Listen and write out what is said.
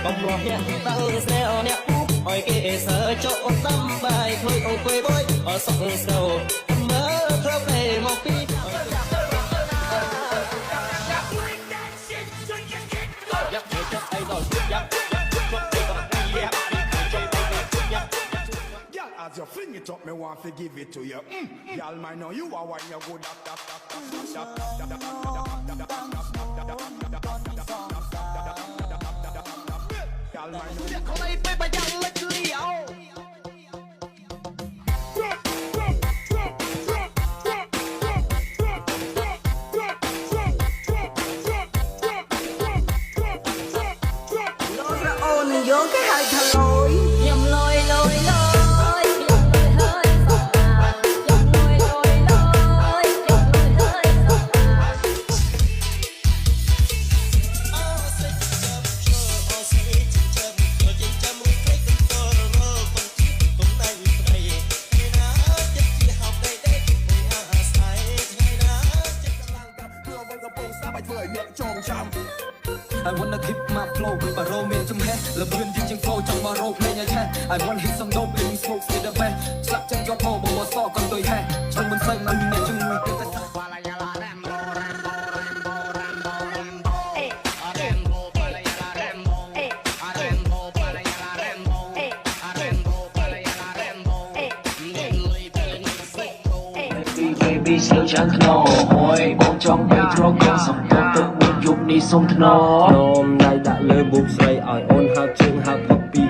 បំរុងតាំងស្នេហ៍អ្នកអើយគេសើចោតំបាយធ្វើអង្គុយបុយអសុខស្ទោមើលត្រូវតែមកពីAs you fling it up, me want to give it to you. Y'all might know you are when you go da da da da da da da da Y'all might know. เขาไล่ไปประยังเล็กเลี้ยว អូនយងគេហៅថាលយ ខ្ញុំលយលយលយខ្ញុំលយហើយសោះខ្ញុំលយលយលយខ្ញុំលយហើយសោះ I wanna keep my flow with my roll man ចំហេះលបឿនជាជាង flow ចង់មករោភ្លេងឲ្យឆេះ I want hit some dope and smoke see the best ស្លាប់ចិត្តយកផោបងសកក៏ទុយហេះឆ្លងមិនសឹងមិនអ្នកជំងឺទៅBaby ស្លូវចាំខ្នោអូយបងចង់ឲ្យត្រកកសំដៅទឹកមួយយប់នេះសុំថ្នោមដៃដាក់លើមុខស្រីឲ្យអូនហើបជើងហើបផុតពី